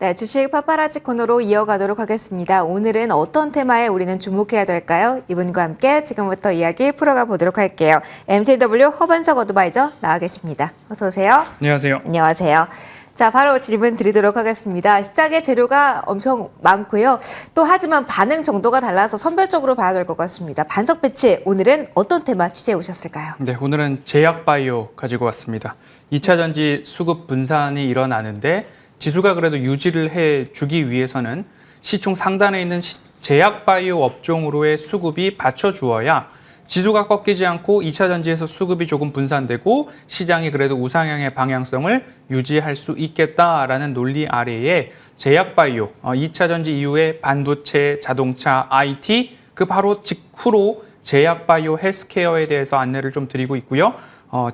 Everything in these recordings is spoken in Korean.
네, 주식 파파라치 코너로 이어가도록 하겠습니다. 오늘은 어떤 테마에 우리는 주목해야 될까요? 이분과 함께 지금부터 이야기 풀어가 보도록 할게요. MTW 허반석 어드바이저 나와 계십니다. 어서 오세요. 안녕하세요. 안녕하세요. 자, 바로 질문 드리도록 하겠습니다. 시장에 재료가 엄청 많고요. 또 하지만 반응 정도가 달라서 선별적으로 봐야 될 것 같습니다. 반석 배치, 오늘은 어떤 테마 취재해 오셨을까요? 네, 오늘은 제약바이오 가지고 왔습니다. 2차 전지 수급 분산이 일어나는데 지수가 그래도 유지를 해주기 위해서는 시총 상단에 있는 제약바이오 업종으로의 수급이 받쳐주어야 지수가 꺾이지 않고 2차 전지에서 수급이 조금 분산되고 시장이 그래도 우상향의 방향성을 유지할 수 있겠다라는 논리 아래에 제약바이오, 2차 전지 이후에 반도체, 자동차, IT, 그 바로 직후로 제약바이오 헬스케어에 대해서 안내를 좀 드리고 있고요.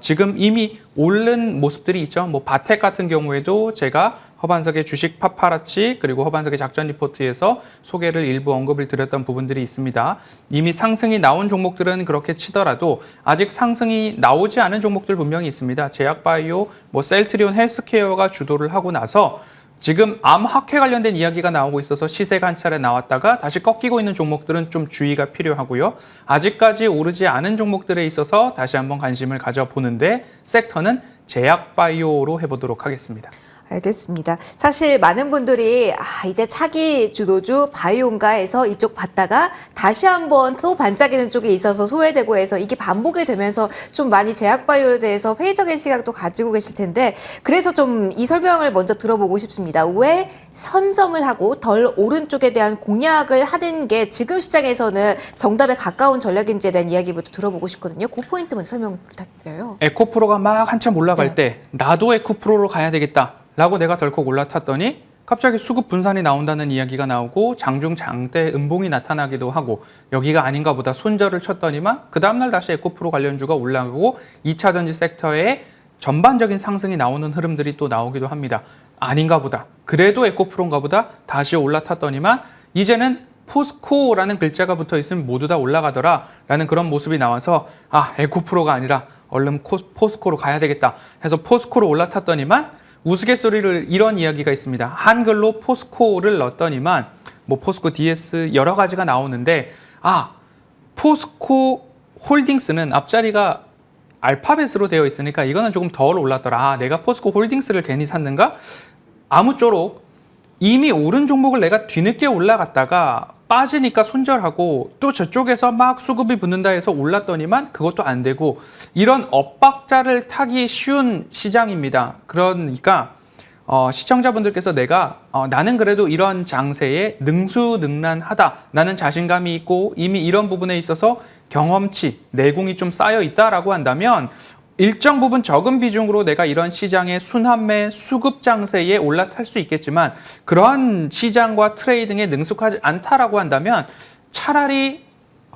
지금 이미 오른 모습들이 있죠. 뭐 바텍 같은 경우에도 제가 허반석의 주식 파파라치 그리고 허반석의 작전 리포트에서 소개를 일부 언급을 드렸던 부분들이 있습니다. 이미 상승이 나온 종목들은 그렇게 치더라도 아직 상승이 나오지 않은 종목들 분명히 있습니다. 제약바이오, 뭐 셀트리온 헬스케어가 주도를 하고 나서 지금 암학회 관련된 이야기가 나오고 있어서 시세가 한 차례 나왔다가 다시 꺾이고 있는 종목들은 좀 주의가 필요하고요. 아직까지 오르지 않은 종목들에 있어서 다시 한번 관심을 가져보는데 섹터는 제약바이오로 해보도록 하겠습니다. 알겠습니다. 사실 많은 분들이 이제 차기 주도주 바이오인가 해서 이쪽 봤다가 다시 한번 또 반짝이는 쪽에 있어서 소외되고 해서 이게 반복이 되면서 좀 많이 제약바이오에 대해서 회의적인 시각도 가지고 계실 텐데 그래서 좀 이 설명을 먼저 들어보고 싶습니다. 왜 선점을 하고 덜 오른쪽에 대한 공략을 하는 게 지금 시장에서는 정답에 가까운 전략인지에 대한 이야기부터 들어보고 싶거든요. 그 포인트 먼저 설명 부탁드려요. 에코프로가 막 한참 올라갈 때 나도 에코프로로 가야 되겠다. 라고 내가 덜컥 올라탔더니 갑자기 수급 분산이 나온다는 이야기가 나오고 장중 장대 음봉이 나타나기도 하고 여기가 아닌가 보다 손절을 쳤더니만 그 다음날 다시 에코프로 관련주가 올라가고 2차 전지 섹터에 전반적인 상승이 나오는 흐름들이 또 나오기도 합니다. 아닌가 보다. 그래도 에코프로인가 보다 다시 올라탔더니만 이제는 포스코라는 글자가 붙어 있으면 모두 다 올라가더라 라는 그런 모습이 나와서 에코프로가 아니라 얼른 포스코로 가야 되겠다 해서 포스코로 올라탔더니만 우스갯소리를 이런 이야기가 있습니다. 한글로 포스코를 넣었더니만 뭐 포스코 DS 여러 가지가 나오는데 포스코 홀딩스는 앞자리가 알파벳으로 되어 있으니까 이거는 조금 덜 올랐더라. 내가 포스코 홀딩스를 괜히 샀는가? 아무쪼록 이미 오른 종목을 내가 뒤늦게 올라갔다가 빠지니까 손절하고 또 저쪽에서 막 수급이 붙는다 해서 올랐더니만 그것도 안 되고 이런 엇박자를 타기 쉬운 시장입니다. 그러니까 시청자분들께서 나는 그래도 이런 장세에 능수능란하다. 나는 자신감이 있고 이미 이런 부분에 있어서 경험치, 내공이 좀 쌓여 있다라고 한다면 일정 부분 적은 비중으로 내가 이런 시장의 순환매 수급 장세에 올라탈 수 있겠지만 그러한 시장과 트레이딩에 능숙하지 않다라고 한다면 차라리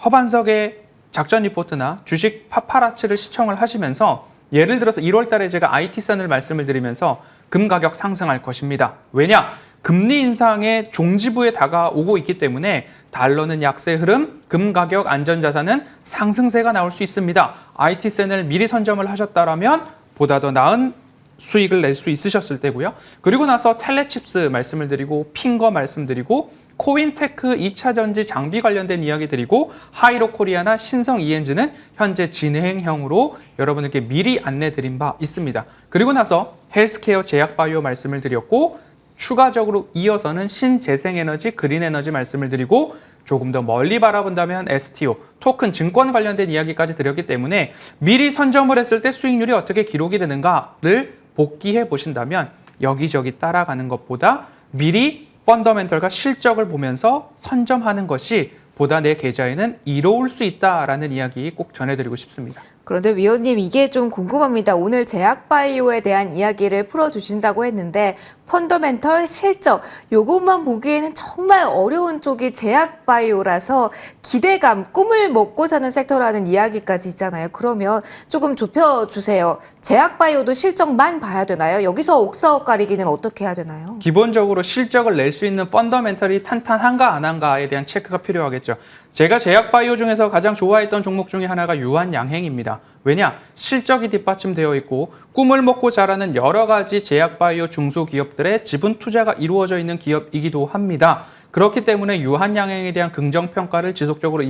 허반석의 작전 리포트나 주식 파파라치를 시청을 하시면서 예를 들어서 1월 달에 제가 IT선을 말씀을 드리면서 금 가격 상승할 것입니다. 왜냐? 금리 인상의 종지부에 다가오고 있기 때문에 달러는 약세 흐름, 금 가격 안전자산은 상승세가 나올 수 있습니다. IT센을 미리 선점을 하셨다면 보다 더 나은 수익을 낼 수 있으셨을 때고요. 그리고 나서 텔레칩스 말씀을 드리고 핑거 말씀드리고 코인테크 2차 전지 장비 관련된 이야기 드리고 하이로코리아나 신성 ENG는 현재 진행형으로 여러분들께 미리 안내 드린 바 있습니다. 그리고 나서 헬스케어 제약바이오 말씀을 드렸고 추가적으로 이어서는 신재생에너지, 그린에너지 말씀을 드리고 조금 더 멀리 바라본다면 STO, 토큰 증권 관련된 이야기까지 드렸기 때문에 미리 선점을 했을 때 수익률이 어떻게 기록이 되는가를 복기해 보신다면 여기저기 따라가는 것보다 미리 펀더멘털과 실적을 보면서 선점하는 것이 보다 내 계좌에는 이로울 수 있다라는 이야기 꼭 전해드리고 싶습니다. 그런데 위원님 이게 좀 궁금합니다. 오늘 제약바이오에 대한 이야기를 풀어주신다고 했는데 펀더멘털, 실적 요것만 보기에는 정말 어려운 쪽이 제약바이오라서 기대감, 꿈을 먹고 사는 섹터라는 이야기까지 있잖아요. 그러면 조금 좁혀주세요. 제약바이오도 실적만 봐야 되나요? 여기서 옥사옥 가리기는 어떻게 해야 되나요? 기본적으로 실적을 낼 수 있는 펀더멘털이 탄탄한가 안 한가에 대한 체크가 필요하겠죠. 제가 제약바이오 중에서 가장 좋아했던 종목 중에 하나가 유한양행입니다. 왜냐? 실적이 뒷받침되어 있고 꿈을 먹고 자라는 여러 가지 제약바이오 중소기업들의 지분 투자가 이루어져 있는 기업이기도 합니다. 그렇기 때문에 유한양행에 대한 긍정평가를 지속적으로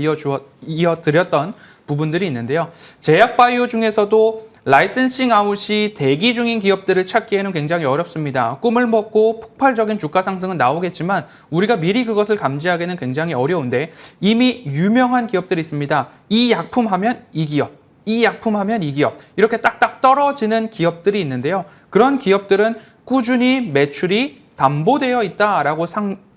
이어드렸던 부분들이 있는데요. 제약바이오 중에서도 라이센싱 아웃이 대기 중인 기업들을 찾기에는 굉장히 어렵습니다. 꿈을 먹고 폭발적인 주가 상승은 나오겠지만 우리가 미리 그것을 감지하기는 굉장히 어려운데 이미 유명한 기업들이 있습니다. 이 약품 하면 이 기업, 이 약품 하면 이 기업 이렇게 딱딱 떨어지는 기업들이 있는데요. 그런 기업들은 꾸준히 매출이 담보되어 있다라고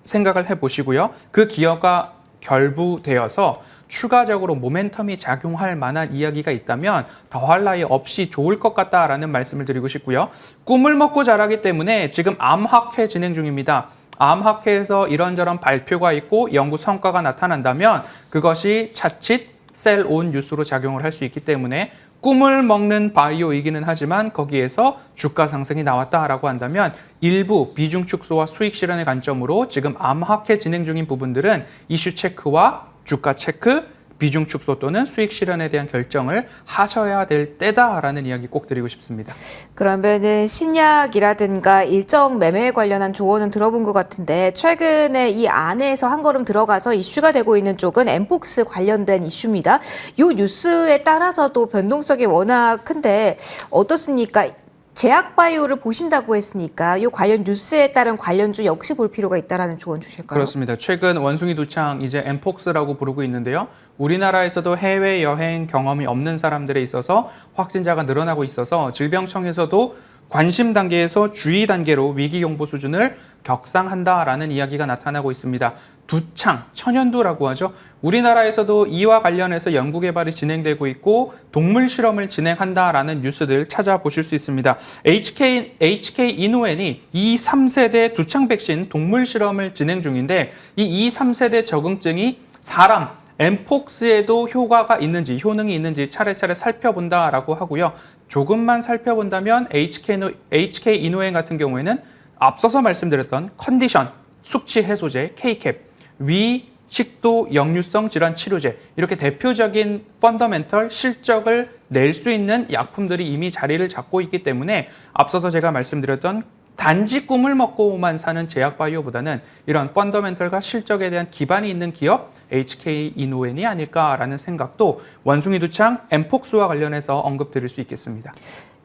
생각을 해보시고요. 그 기업과 결부되어서 추가적으로 모멘텀이 작용할 만한 이야기가 있다면 더할 나위 없이 좋을 것 같다라는 말씀을 드리고 싶고요. 꿈을 먹고 자라기 때문에 지금 암학회 진행 중입니다. 암학회에서 이런저런 발표가 있고 연구 성과가 나타난다면 그것이 차칫 셀온 뉴스로 작용을 할 수 있기 때문에 꿈을 먹는 바이오이기는 하지만 거기에서 주가 상승이 나왔다라고 한다면 일부 비중 축소와 수익 실현의 관점으로 지금 암학회 진행 중인 부분들은 이슈 체크와 주가 체크, 비중 축소 또는 수익 실현에 대한 결정을 하셔야 될 때다라는 이야기 꼭 드리고 싶습니다. 그러면은 신약이라든가 일정 매매에 관련한 조언은 들어본 것 같은데 최근에 이 안에서 한 걸음 들어가서 이슈가 되고 있는 쪽은 엠폭스 관련된 이슈입니다. 이 뉴스에 따라서도 변동성이 워낙 큰데 어떻습니까? 제약바이오를 보신다고 했으니까 이 관련 뉴스에 따른 관련주 역시 볼 필요가 있다라는 조언 주실까요? 그렇습니다. 최근 원숭이 두창 이제 엠폭스라고 부르고 있는데요. 우리나라에서도 해외 여행 경험이 없는 사람들에 있어서 확진자가 늘어나고 있어서 질병청에서도 관심 단계에서 주의 단계로 위기 경보 수준을 격상한다라는 이야기가 나타나고 있습니다. 두창, 천연두라고 하죠. 우리나라에서도 이와 관련해서 연구 개발이 진행되고 있고 동물 실험을 진행한다라는 뉴스들 찾아보실 수 있습니다. HK 이노엔이 2, 3세대 두창 백신 동물 실험을 진행 중인데 이 2, 3세대 적응증이 사람, 엠폭스에도 효과가 있는지, 효능이 있는지 차례차례 살펴본다라고 하고요. 조금만 살펴본다면 HK 이노엔 같은 경우에는 앞서서 말씀드렸던 컨디션, 숙취 해소제, K캡, 위, 식도, 역류성 질환 치료제 이렇게 대표적인 펀더멘털 실적을 낼 수 있는 약품들이 이미 자리를 잡고 있기 때문에 앞서서 제가 말씀드렸던 단지 꿈을 먹고만 사는 제약바이오보다는 이런 펀더멘털과 실적에 대한 기반이 있는 기업 HK 이노엔이 아닐까라는 생각도 원숭이 두창 엠폭스와 관련해서 언급드릴 수 있겠습니다.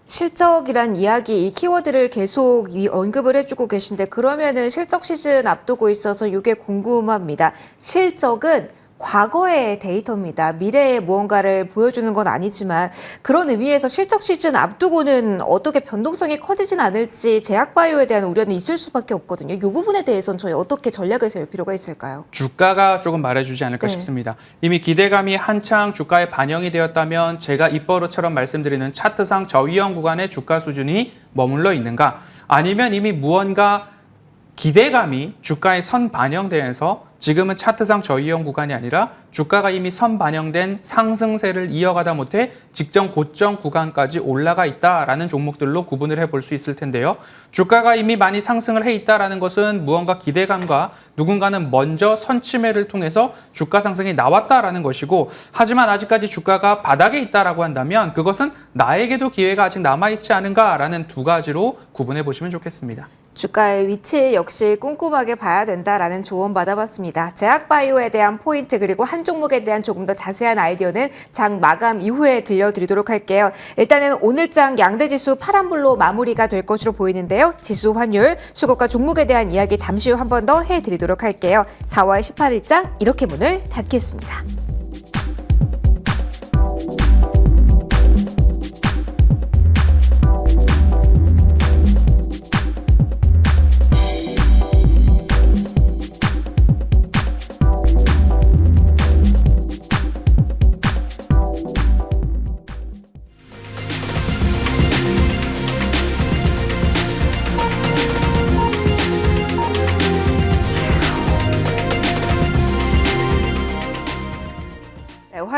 실적이란 이야기, 이 키워드를 계속 언급을 해주고 계신데 그러면은 실적 시즌 앞두고 있어서 이게 궁금합니다. 실적은 과거의 데이터입니다. 미래의 무언가를 보여주는 건 아니지만 그런 의미에서 실적 시즌 앞두고는 어떻게 변동성이 커지진 않을지 제약바이오에 대한 우려는 있을 수밖에 없거든요. 이 부분에 대해서는 저희 어떻게 전략을 세울 필요가 있을까요? 주가가 조금 말해주지 않을까 싶습니다. 이미 기대감이 한창 주가에 반영이 되었다면 제가 입버릇처럼 말씀드리는 차트상 저위험 구간의 주가 수준이 머물러 있는가 아니면 이미 무언가 기대감이 주가에 선 반영되면서 지금은 차트상 저위험 구간이 아니라 주가가 이미 선 반영된 상승세를 이어가다 못해 직전 고점 구간까지 올라가 있다라는 종목들로 구분을 해볼 수 있을 텐데요. 주가가 이미 많이 상승을 해 있다라는 것은 무언가 기대감과 누군가는 먼저 선침해를 통해서 주가 상승이 나왔다라는 것이고 하지만 아직까지 주가가 바닥에 있다라고 한다면 그것은 나에게도 기회가 아직 남아있지 않은가라는 두 가지로 구분해 보시면 좋겠습니다. 주가의 위치 역시 꼼꼼하게 봐야 된다라는 조언 받아봤습니다. 제약바이오에 대한 포인트 그리고 한 종목에 대한 조금 더 자세한 아이디어는 장 마감 이후에 들려드리도록 할게요. 일단은 오늘 장 양대지수 파란불로 마무리가 될 것으로 보이는데요. 지수 환율, 수급과 종목에 대한 이야기 잠시 후 한 번 더 해드리도록 할게요. 4월 18일장 이렇게 문을 닫겠습니다.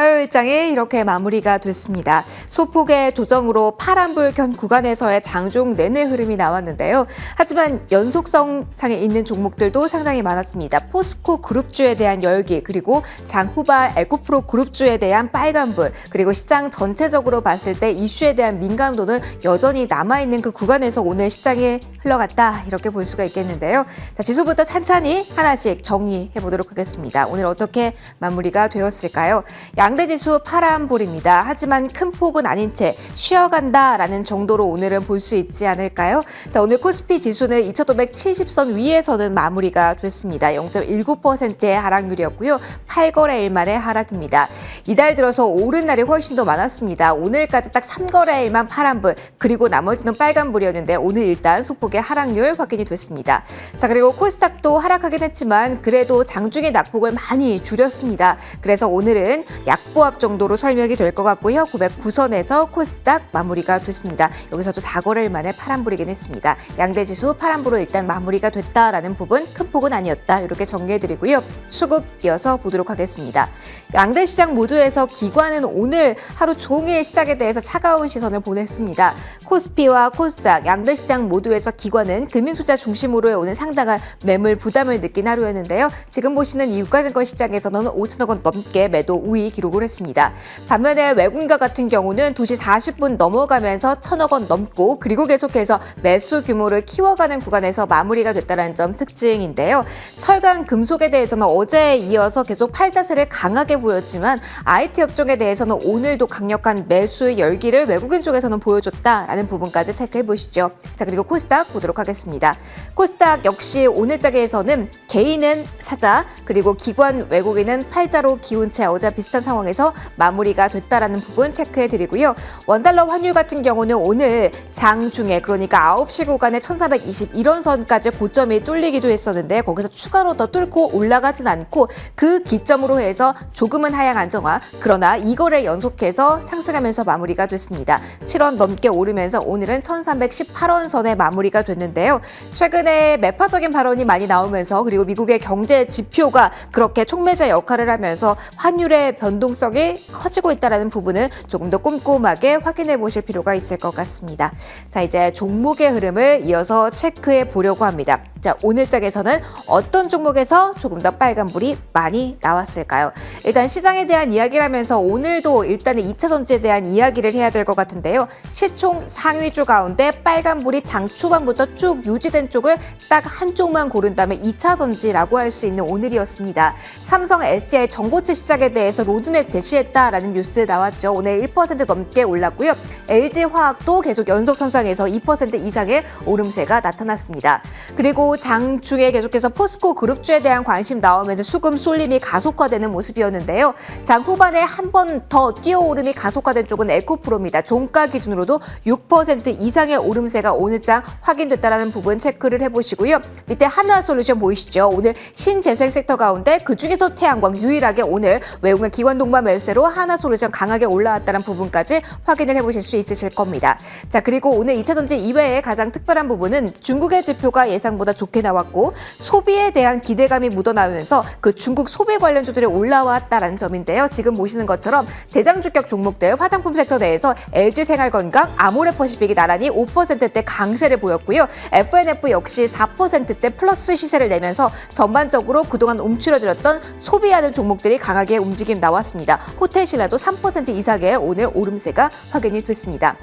화요일장이 이렇게 마무리가 됐습니다. 소폭의 조정으로 파란불 견 구간에서의 장중 내내 흐름이 나왔는데요. 하지만 연속성상에 있는 종목들도 상당히 많았습니다. 포스코 그룹주에 대한 열기, 그리고 장후발 에코프로 그룹주에 대한 빨간불, 그리고 시장 전체적으로 봤을 때 이슈에 대한 민감도는 여전히 남아있는 그 구간에서 오늘 시장이 흘러갔다, 이렇게 볼 수가 있겠는데요. 자, 지수부터 찬찬히 하나씩 정리해 보도록 하겠습니다. 오늘 어떻게 마무리가 되었을까요? 양대지수 파란불입니다. 하지만 큰 폭은 아닌 채 쉬어간다라는 정도로 오늘은 볼 수 있지 않을까요? 자, 오늘 코스피 지수는 2570선 위에서는 마무리가 됐습니다. 0.19%의 하락률이었고요. 8거래일 만의 하락입니다. 이달 들어서 오른 날이 훨씬 더 많았습니다. 오늘까지 딱 3거래일만 파란불, 그리고 나머지는 빨간불이었는데 오늘 일단 소폭의 하락률 확인이 됐습니다. 자, 그리고 코스닥도 하락하긴 했지만 그래도 장중의 낙폭을 많이 줄였습니다. 그래서 오늘은 약보합 정도로 설명이 될 것 같고요. 909선에서 코스닥 마무리가 됐습니다. 여기서도 4거래일 만에 파란불이긴 했습니다. 양대지수 파란불로 일단 마무리가 됐다라는 부분, 큰 폭은 아니었다, 이렇게 정리해드리고요. 수급 이어서 보도록 하겠습니다. 양대 시장 모두에서 기관은 오늘 하루 종일 시장에 대해서 차가운 시선을 보냈습니다. 코스피와 코스닥, 양대 시장 모두에서 기관은 금융투자 중심으로의 오늘 상당한 매물 부담을 느낀 하루였는데요. 지금 보시는 이 유가증권 시장에서는 5천억 원 넘게 매도 우위 기록을 했습니다. 반면에 외국인과 같은 경우는 2시 40분 넘어가면서 1,000억 원 넘고, 그리고 계속해서 매수 규모를 키워가는 구간에서 마무리가 됐다는 점 특징인데요. 철강, 금속에 대해서는 어제에 이어서 계속 팔자세를 강하게 보였지만 IT 업종에 대해서는 오늘도 강력한 매수 열기를 외국인 쪽에서는 보여줬다라는 부분까지 체크해 보시죠. 자, 그리고 코스닥 보도록 하겠습니다. 코스닥 역시 오늘장에서는 개인은 사자, 그리고 기관 외국인은 팔자로 기운 채 어제 비슷한 상황에서 마무리가 됐다라는 부분 체크해 드리고요. 원달러 환율 같은 경우는 오늘 장중에, 그러니까 9시 구간에 1421원선까지 고점이 뚫리기도 했었는데 거기서 추가로 더 뚫고 올라가진 않고 그 기점으로 해서 조금은 하향 안정화, 그러나 2거래 연속해서 상승하면서 마무리가 됐습니다. 7원 넘게 오르면서 오늘은 1318원 선에 마무리가 됐는데요. 최근에 매파적인 발언이 많이 나오면서, 그리고 미국의 경제 지표가 그렇게 촉매자 역할을 하면서 환율의 변동성이 커지고 있다는 부분은 조금 더 꼼꼼하게 확인해 보실 필요가 있을 것 같습니다. 자, 이제 종목의 흐름을 이어서 체크해 보려고 합니다. 자, 오늘장에서는 어떤 종목에서 조금 더 빨간불이 많이 나왔을까요? 일단 시장에 대한 이야기를 하면서 오늘도 일단은 2차 전지에 대한 이야기를 해야 될 것 같은데요. 시총 상위주 가운데 빨간불이 장 초반부터 쭉 유지된 쪽을 딱 한쪽만 고른다면 2차 전지라고 할 수 있는 오늘이었습니다. 삼성 SDI 전고체 시작에 대해서 로드맵 제시했다라는 뉴스 나왔죠. 오늘 1% 넘게 올랐고요. LG화학도 계속 연속 선상에서 2% 이상의 오름세가 나타났습니다. 그리고 장중에 계속해서 포스코 그룹주에 대한 관심 나오면서 수금 쏠림이 가속화되는 모습이었는데요. 장 후반에 한 번 더 뛰어오름이 가속화된 쪽은 에코프로입니다. 종가 기준으로도 6% 이상의 오름세가 오늘장 확인됐다는 부분 체크를 해보시고요. 밑에 한화솔루션 보이시죠? 오늘 신재생 섹터 가운데 그중에서 태양광 유일하게 오늘 외국인 기관 동반 매수세로 한화솔루션 강하게 올라왔다는 부분까지 확인을 해보실 수 있으실 겁니다. 자, 그리고 오늘 2차전지 이외에 가장 특별한 부분은 중국의 지표가 예상보다 좋게 나왔고 소비에 대한 기대감이 묻어나오면서 그 중국 소비 관련주들이 올라왔다는 점인데요. 지금 보시는 것처럼 대장주격 종목들 화장품 섹터 내에서 LG생활건강, 아모레퍼시픽이 나란히 5%대 강세를 보였고요. FNF 역시 4%대 플러스 시세를 내면서 전반적으로 그동안 움츠러들었던 소비하는 종목들이 강하게 움직임 나왔습니다. 호텔신라도 3% 이상의 오늘 오름세가 확인이 됐습니다.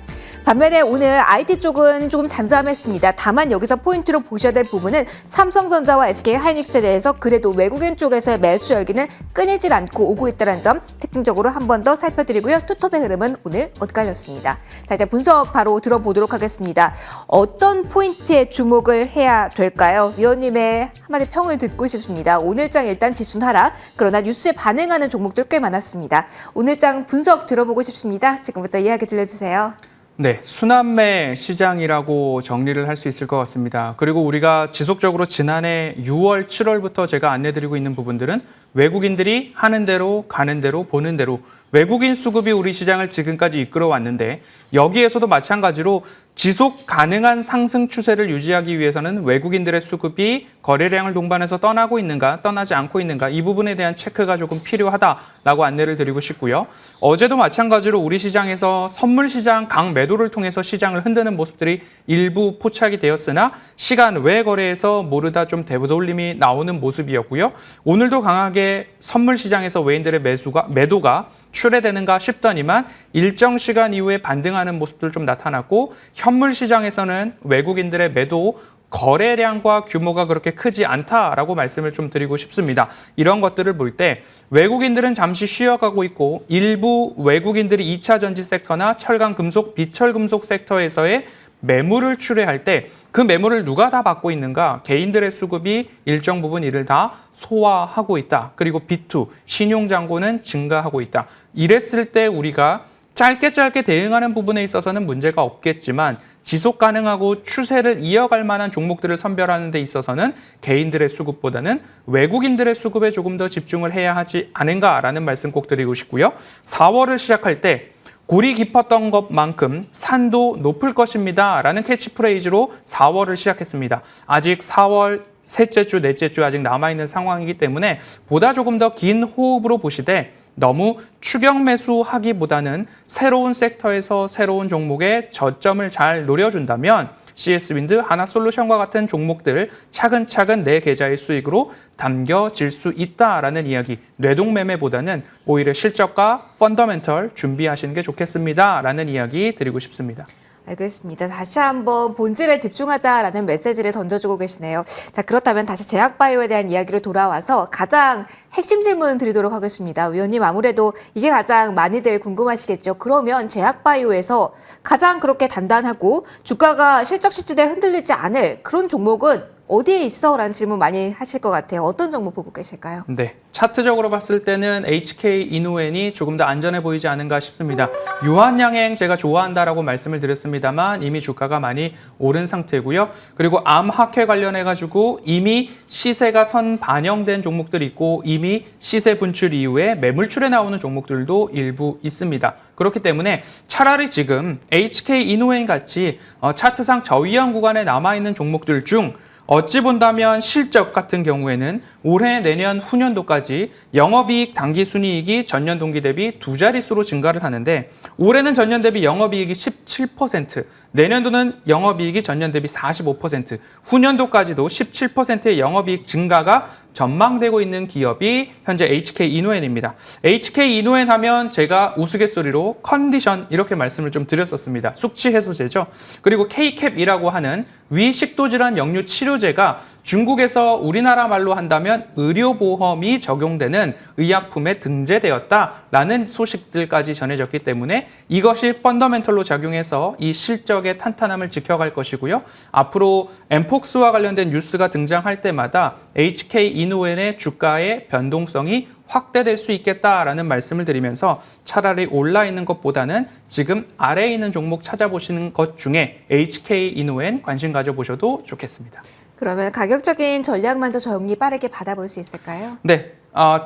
반면에 오늘 IT 쪽은 조금 잠잠했습니다. 다만 여기서 포인트로 보셔야 될 부분은 삼성전자와 SK하이닉스에 대해서 그래도 외국인 쪽에서의 매수 열기는 끊이질 않고 오고 있다는 점 특징적으로 한 번 더 살펴드리고요. 투톱의 흐름은 오늘 엇갈렸습니다. 자, 이제 분석 바로 들어보도록 하겠습니다. 어떤 포인트에 주목을 해야 될까요? 위원님의 한마디 평을 듣고 싶습니다. 오늘장 일단 지수는 하락, 그러나 뉴스에 반응하는 종목들 꽤 많았습니다. 오늘장 분석 들어보고 싶습니다. 지금부터 이야기 들려주세요. 네, 순환매 시장이라고 정리를 할 수 있을 것 같습니다. 그리고 우리가 지속적으로 지난해 6월, 7월부터 제가 안내드리고 있는 부분들은 외국인들이 하는 대로, 가는 대로, 보는 대로 외국인 수급이 우리 시장을 지금까지 이끌어 왔는데 여기에서도 마찬가지로 지속 가능한 상승 추세를 유지하기 위해서는 외국인들의 수급이 거래량을 동반해서 떠나고 있는가, 떠나지 않고 있는가 이 부분에 대한 체크가 조금 필요하다라고 안내를 드리고 싶고요. 어제도 마찬가지로 우리 시장에서 선물 시장 강매도를 통해서 시장을 흔드는 모습들이 일부 포착이 되었으나 시간 외 거래에서 모르다 좀 되돌림이 나오는 모습이었고요. 오늘도 강하게 선물 시장에서 외인들의 매도가 출회되는가 싶더니만 일정 시간 이후에 반등하는 모습들 좀 나타났고 현물 시장에서는 외국인들의 매도 거래량과 규모가 그렇게 크지 않다라고 말씀을 좀 드리고 싶습니다. 이런 것들을 볼 때 외국인들은 잠시 쉬어가고 있고 일부 외국인들이 2차 전지 섹터나 철강, 금속, 비철 금속 섹터에서의 매물을 출회할 때 그 매물을 누가 다 받고 있는가? 개인들의 수급이 일정 부분 이를 다 소화하고 있다. 그리고 B2, 신용잔고는 증가하고 있다. 이랬을 때 우리가 짧게 대응하는 부분에 있어서는 문제가 없겠지만 지속 가능하고 추세를 이어갈 만한 종목들을 선별하는 데 있어서는 개인들의 수급보다는 외국인들의 수급에 조금 더 집중을 해야 하지 않은가라는 말씀 꼭 드리고 싶고요. 4월을 시작할 때 골이 깊었던 것만큼 산도 높을 것입니다. 라는 캐치프레이즈로 4월을 시작했습니다. 아직 4월 셋째 주, 넷째 주 아직 남아있는 상황이기 때문에 보다 조금 더 긴 호흡으로 보시되 너무 추격 매수하기보다는 새로운 섹터에서 새로운 종목의 저점을 잘 노려준다면 CS윈드, 하나솔루션과 같은 종목들 차근차근 내 계좌의 수익으로 담겨질 수 있다라는 이야기. 뇌동매매보다는 오히려 실적과 펀더멘털 준비하시는 게 좋겠습니다라는 이야기 드리고 싶습니다. 알겠습니다. 다시 한번 본질에 집중하자라는 메시지를 던져주고 계시네요. 자, 그렇다면 다시 제약바이오에 대한 이야기로 돌아와서 가장 핵심 질문 드리도록 하겠습니다. 위원님, 아무래도 이게 가장 많이들 궁금하시겠죠. 그러면 제약바이오에서 가장 그렇게 단단하고 주가가 실적 시즌에 흔들리지 않을 그런 종목은 어디에 있어? 라는 질문 많이 하실 것 같아요. 어떤 종목 보고 계실까요? 네, 차트적으로 봤을 때는 HK 이노엔이 조금 더 안전해 보이지 않은가 싶습니다. 유한양행 제가 좋아한다라고 말씀을 드렸습니다만 이미 주가가 많이 오른 상태고요. 그리고 암학회 관련해가지고 이미 시세가 선 반영된 종목들이 있고 이미 시세 분출 이후에 매물출에 나오는 종목들도 일부 있습니다. 그렇기 때문에 차라리 지금 HK 이노엔 같이 차트상 저위험 구간에 남아있는 종목들 중 어찌 본다면 실적 같은 경우에는 올해, 내년, 후년도까지 영업이익, 당기순이익이 전년 동기 대비 두 자릿수로 증가를 하는데 올해는 전년 대비 영업이익이 17%, 내년도는 영업이익이 전년 대비 45%, 후년도까지도 17%의 영업이익 증가가 전망되고 있는 기업이 현재 HK 이노엔입니다. HK 이노엔 하면 제가 우스갯소리로 컨디션 이렇게 말씀을 좀 드렸었습니다. 숙취 해소제죠. 그리고 K캡이라고 하는 위식도질환 역류 치료제가 중국에서 우리나라 말로 한다면 의료보험이 적용되는 의약품에 등재되었다라는 소식들까지 전해졌기 때문에 이것이 펀더멘털로 작용해서 이 실적의 탄탄함을 지켜갈 것이고요. 앞으로 엠폭스와 관련된 뉴스가 등장할 때마다 HK 이노엔의 주가의 변동성이 확대될 수 있겠다라는 말씀을 드리면서 차라리 올라있는 것보다는 지금 아래에 있는 종목 찾아보시는 것 중에 HK 이노엔 관심 가져보셔도 좋겠습니다. 그러면 가격적인 전략 먼저 정리 빠르게 받아볼 수 있을까요? 네.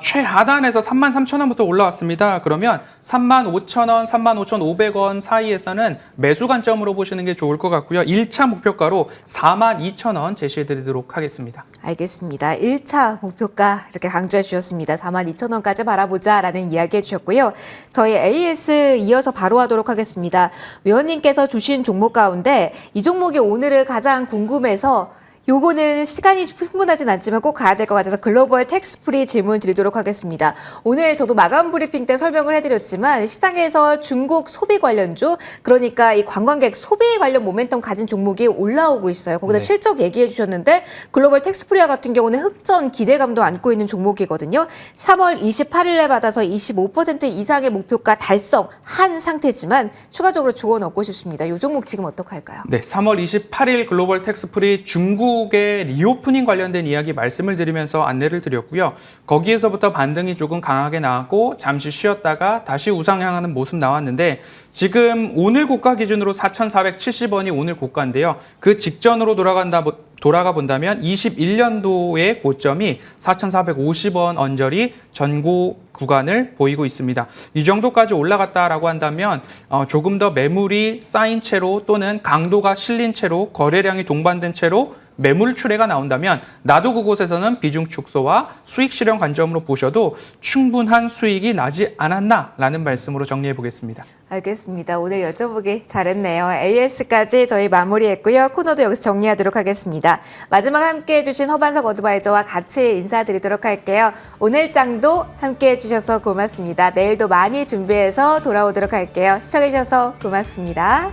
최하단에서 33,000원부터 올라왔습니다. 그러면 35,000원, 35,500원 사이에서는 매수 관점으로 보시는 게 좋을 것 같고요. 1차 목표가로 42,000원 제시해드리도록 하겠습니다. 알겠습니다. 1차 목표가 이렇게 강조해 주셨습니다. 42,000원까지 바라보자라는 이야기 해주셨고요. 저희 AS 이어서 바로 하도록 하겠습니다. 위원님께서 주신 종목 가운데 이 종목이 오늘은 가장 궁금해서 요거는 시간이 충분하진 않지만 꼭 가야 될 것 같아서 글로벌 텍스프리 질문 드리도록 하겠습니다. 오늘 저도 마감 브리핑 때 설명을 해드렸지만 시장에서 중국 소비 관련주, 그러니까 이 관광객 소비 관련 모멘텀 가진 종목이 올라오고 있어요. 거기다 실적 얘기해 주셨는데 글로벌 텍스프리아 같은 경우는 흑전 기대감도 안고 있는 종목이거든요. 3월 28일에 받아서 25% 이상의 목표가 달성한 상태지만 추가적으로 조언 얻고 싶습니다. 이 종목 지금 어떡할까요? 네, 3월 28일 글로벌 텍스프리 중국 중국의 리오프닝 관련된 이야기 말씀을 드리면서 안내를 드렸고요. 거기에서부터 반등이 조금 강하게 나왔고 잠시 쉬었다가 다시 우상향하는 모습 나왔는데 지금 오늘 고가 기준으로 4,470원이 오늘 고가인데요. 그 직전으로 돌아가 본다면 21년도의 고점이 4,450원 언저리 전고 구간을 보이고 있습니다. 이 정도까지 올라갔다라고 한다면 조금 더 매물이 쌓인 채로 또는 강도가 실린 채로 거래량이 동반된 채로 매물 출회가 나온다면 나도 그곳에서는 비중 축소와 수익 실현 관점으로 보셔도 충분한 수익이 나지 않았나라는 말씀으로 정리해 보겠습니다. 알겠습니다. 오늘 여쭤보기 잘했네요. AS까지 저희 마무리했고요. 코너도 여기서 정리하도록 하겠습니다. 마지막 함께해 주신 허반석 어드바이저와 같이 인사드리도록 할게요. 오늘 장도 함께해 주셔서 고맙습니다. 내일도 많이 준비해서 돌아오도록 할게요. 시청해 주셔서 고맙습니다.